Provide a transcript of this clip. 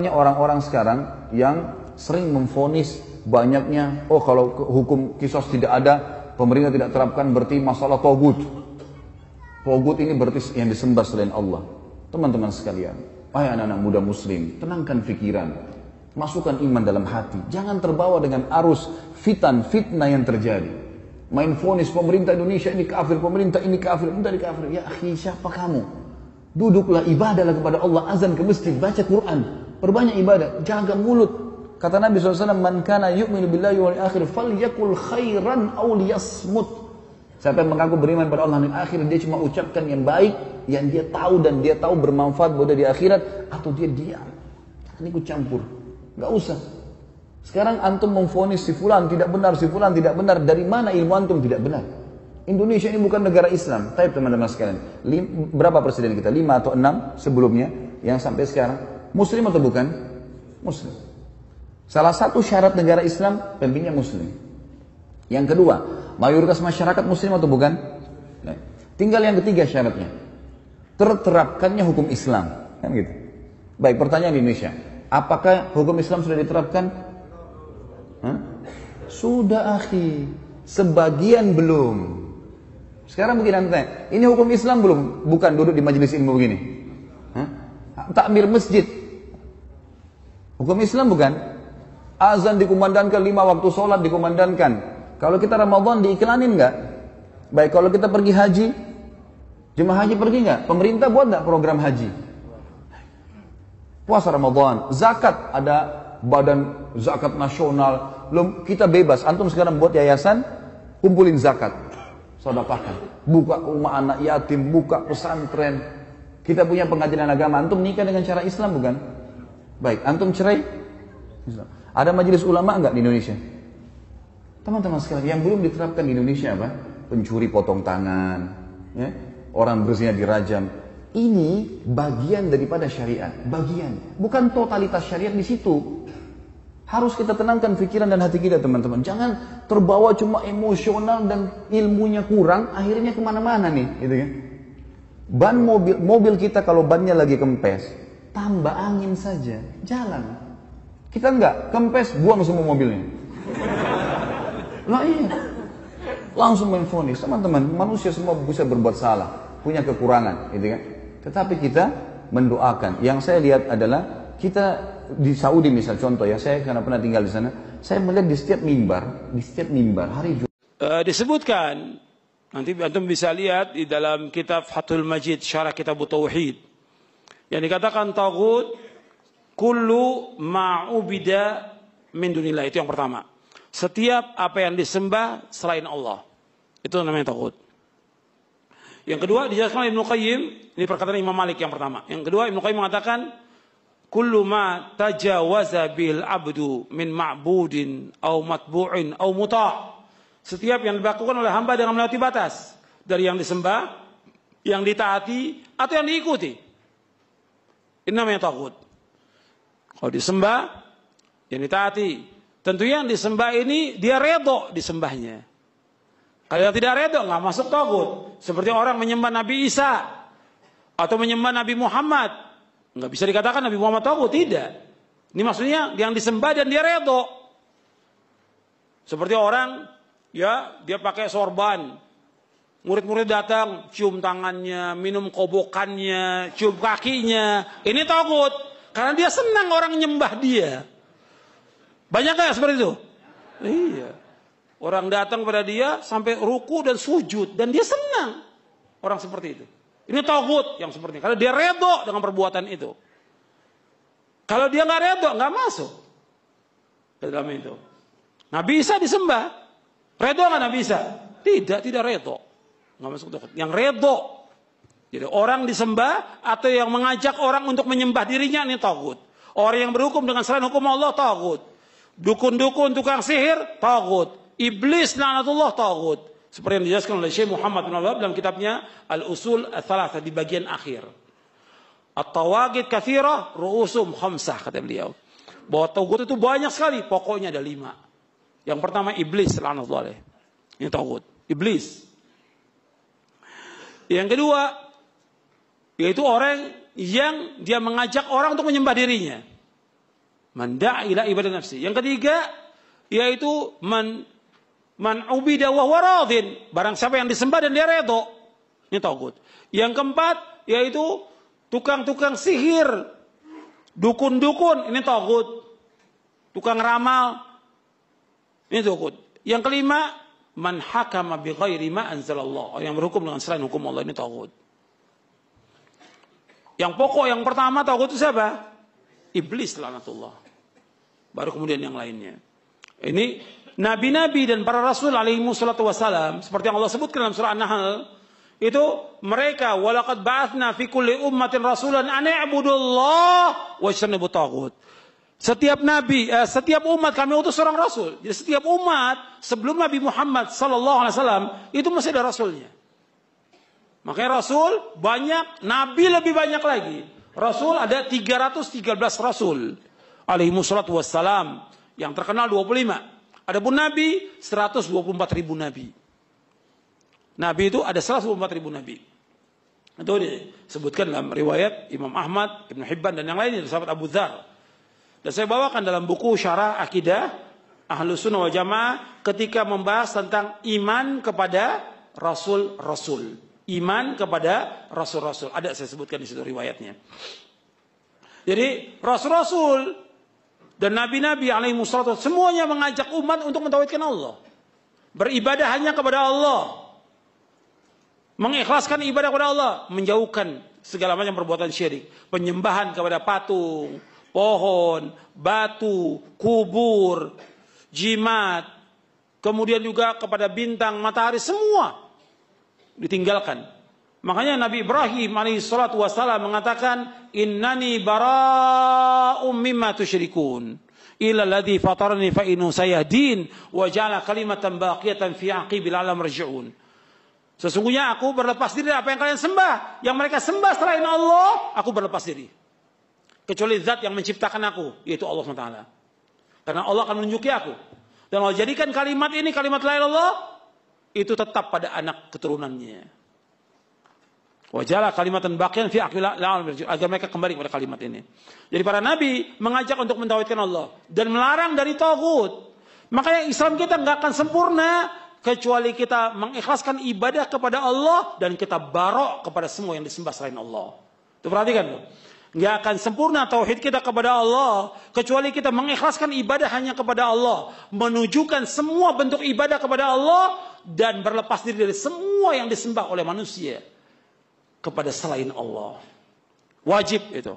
Orang-orang sekarang yang sering memvonis banyaknya, oh kalau hukum kisos tidak ada, pemerintah tidak terapkan, berarti masalah togut. Togut ini berarti yang disembah selain Allah. Teman-teman sekalian, wahai anak-anak muda muslim, tenangkan pikiran, masukkan iman dalam hati. Jangan terbawa dengan arus fitnah yang terjadi. Main vonis pemerintah Indonesia ini kafir, pemerintah ini kafir, pemerintah ini kafir. Ya akhi, siapa kamu? Duduklah, ibadahlah kepada Allah, azan ke masjid, baca Quran, perbanyak ibadah, jaga mulut. Kata Nabi SAW, man kana yu'minu billahi wal akhir falyakul khairan aw liyasmut. Siapa yang mengaku beriman pada Allah dan akhir, dia cuma ucapkan yang baik, yang dia tahu dan dia tahu bermanfaat buat dia di akhirat, atau dia diam. Jangan ikut campur, nggak usah. Sekarang antum memvonis si fulan tidak benar, si fulan tidak benar. Dari mana ilmu antum tidak benar? Indonesia ini bukan negara Islam. Tapi teman-teman sekalian, berapa presiden kita? 5 atau 6 sebelumnya yang sampai sekarang Muslim atau bukan? Muslim. Salah satu syarat negara Islam pemimpinnya Muslim. Yang kedua, mayoritas masyarakat Muslim atau bukan? Nah, tinggal yang ketiga syaratnya, terterapkannya hukum Islam, kan gitu. Baik, pertanyaan di Indonesia, apakah hukum Islam sudah diterapkan? Hah? Sudah akhi, sebagian belum. Sekarang begini anda tanya, ini hukum Islam belum? Bukan duduk di majelis ilmu begini. Hah? Takmir masjid, hukum Islam bukan? Azan dikumandangkan, 5 waktu sholat dikumandangkan. Kalau kita Ramadan diiklanin nggak? Baik, kalau kita pergi haji, jemaah haji pergi nggak? Pemerintah buat nggak program haji? Puasa Ramadan, zakat, ada badan zakat nasional. Kita bebas, antum sekarang buat yayasan, kumpulin zakat, sedekahkan, buka rumah anak yatim, buka pesantren. Kita punya pengajian agama, antum nikah dengan cara Islam bukan? Baik, antum cerai Islam. Ada majelis ulama enggak di Indonesia? Teman-teman sekalian, yang belum diterapkan di Indonesia apa? Pencuri potong tangan, ya? Orang berzina dirajam. Ini bagian daripada syariat, bagian, bukan totalitas syariat di situ. Harus kita tenangkan pikiran dan hati kita, teman-teman. Jangan terbawa cuma emosional dan ilmunya kurang, akhirnya kemana-mana nih, gitu kan? Ban mobil kita kalau bannya lagi kempes, tambah angin saja, jalan. Kita enggak, kempes, buang semua mobilnya. Nah iya, langsung main vonis. Teman-teman, manusia semua bisa berbuat salah, punya kekurangan, gitu kan? Tetapi kita mendoakan. Yang saya lihat adalah kita di Saudi misal contoh ya, saya karena pernah tinggal di sana, saya melihat di setiap mimbar hari Jumat disebutkan. Nanti antum bisa lihat di dalam kitab Fathul Majid, syarah kitab Tauhid, yang dikatakan taghut kullu ma'ubida min dunillah. Itu yang pertama. Setiap apa yang disembah selain Allah, itu namanya taghut. Yang kedua dijelaskan oleh Ibnu Qayyim, ini perkataan Imam Malik yang pertama. Yang kedua Ibnu Qayyim mengatakan kullu ma tajawaza bil abdu min ma'budin au matbu'in au muta'. Setiap yang dilakukan oleh hamba dengan melewati batas dari yang disembah, yang ditaati atau yang diikuti. Ini namanya taghut. Kalau disembah, yang ditaati. Tentunya yang disembah ini dia redho disembahnya. Kalau yang tidak redho nggak masuk taghut. Seperti orang menyembah Nabi Isa atau menyembah Nabi Muhammad, nggak bisa dikatakan Nabi Muhammad taghut, tidak. Ini maksudnya yang disembah dan dia redho. Seperti orang, ya dia pakai sorban, murid-murid datang, cium tangannya, minum kobokannya, cium kakinya, ini taghut. Karena dia senang orang nyembah dia. Banyak gak seperti itu? Iya. Orang datang pada dia sampai ruku dan sujud, dan dia senang. Orang seperti itu. Ini taghut yang seperti ini. Karena dia redho dengan perbuatan itu. Kalau dia nggak redho, nggak masuk ke dalam itu. Nabi Isa disembah, redho nggak Nabi Isa? Tidak redho, nggak masuk taghut. Yang redho, jadi orang disembah atau yang mengajak orang untuk menyembah dirinya, ini taghut. Orang yang berhukum dengan selain hukum Allah, taghut. Dukun-dukun, tukang sihir, taghut. Iblis laknatullah, taghut. Seperti yang dijelaskan oleh Syekh Muhammad bin Abdul Wahhab dalam kitabnya Al-Usul Ats-Tsalatsah di bagian akhir. At-tawagid katsirah, ru'usum khamsah, kata beliau. Bahwa taghut itu banyak sekali, pokoknya ada 5. Yang pertama iblis laknatullah alaih. Ini taghut, iblis. Yang kedua yaitu orang yang dia mengajak orang untuk menyembah dirinya. Man da'a ila ibadah nafsi. Yang ketiga yaitu man ubida wa huwa radin. Barang siapa yang disembah dan dia redha. Ini tagut. Yang keempat yaitu tukang-tukang sihir, dukun-dukun, ini tagut. Tukang ramal, ini tagut. Yang kelima, man hakama bi ghairi ma anzalallah. Yang berhukum dengan selain hukum Allah, ini tagut. Yang pokok yang pertama tagut itu siapa? Iblis laknatullah. Baru kemudian yang lainnya. Ini nabi-nabi dan para rasul alaihi wassalatu wassalam, seperti yang Allah sebutkan dalam surah An-Nahl, itu mereka walaqad ba'atsna fi kulli ummatin rasulan an i'budullah wajtanibu taghut. Setiap nabi, setiap umat kami utus seorang rasul. Jadi setiap umat sebelum Nabi Muhammad sallallahu alaihi wasallam itu masih ada rasulnya. Makanya rasul banyak, nabi lebih banyak lagi. Rasul ada 313 rasul alaihi wassalatu wassalam, yang terkenal 25. Adapun nabi 124.000 nabi. Nabi itu ada 124.000 nabi. Itu disebutkan dalam riwayat Imam Ahmad, Ibnu Hibban dan yang lainnya, sahabat Abu Dzar. Dan saya bawakan dalam buku Syarah Akidah Ahlus Sunnah wal Jamaah ketika membahas tentang iman kepada rasul-rasul. Iman kepada rasul-rasul. Ada saya sebutkan di situ riwayatnya. Jadi rasul-rasul dan nabi-nabi alaihi wassalatu semuanya mengajak umat untuk mentauhidkan Allah. Beribadah hanya kepada Allah. Mengikhlaskan ibadah kepada Allah, menjauhkan segala macam perbuatan syirik, penyembahan kepada patung, pohon, batu, kubur, jimat, kemudian juga kepada bintang, matahari, semua ditinggalkan. Makanya Nabi Ibrahim alaihissalatu wassalam mengatakan, innani bara'um mimma tusyrikun illa alladhi fatarani fa innahu sayahdin wa ja'ala kalimatan baqiyatan fi aqibil alam marji'un. Sesungguhnya aku berlepas diri dari apa yang kalian sembah. Yang mereka sembah selain Allah, aku berlepas diri. Kecuali zat yang menciptakan aku, yaitu Allah SWT. Karena Allah akan menunjuki aku. Dan Allah jadikan kalimat ini, kalimat la ilaha illallah, itu tetap pada anak keturunannya. Wajala kalimatan baqiyan fi aqil agar mereka kembali kepada kalimat ini. Jadi para nabi mengajak untuk mentauhidkan Allah dan melarang dari taghut. Makanya Islam kita nggak akan sempurna kecuali kita mengikhlaskan ibadah kepada Allah dan kita barok kepada semua yang disembah selain Allah. Itu perhatikan. Nggak akan sempurna tauhid kita kepada Allah kecuali kita mengikhlaskan ibadah hanya kepada Allah, menunjukkan semua bentuk ibadah kepada Allah dan berlepas diri dari semua yang disembah oleh manusia kepada selain Allah. Wajib itu.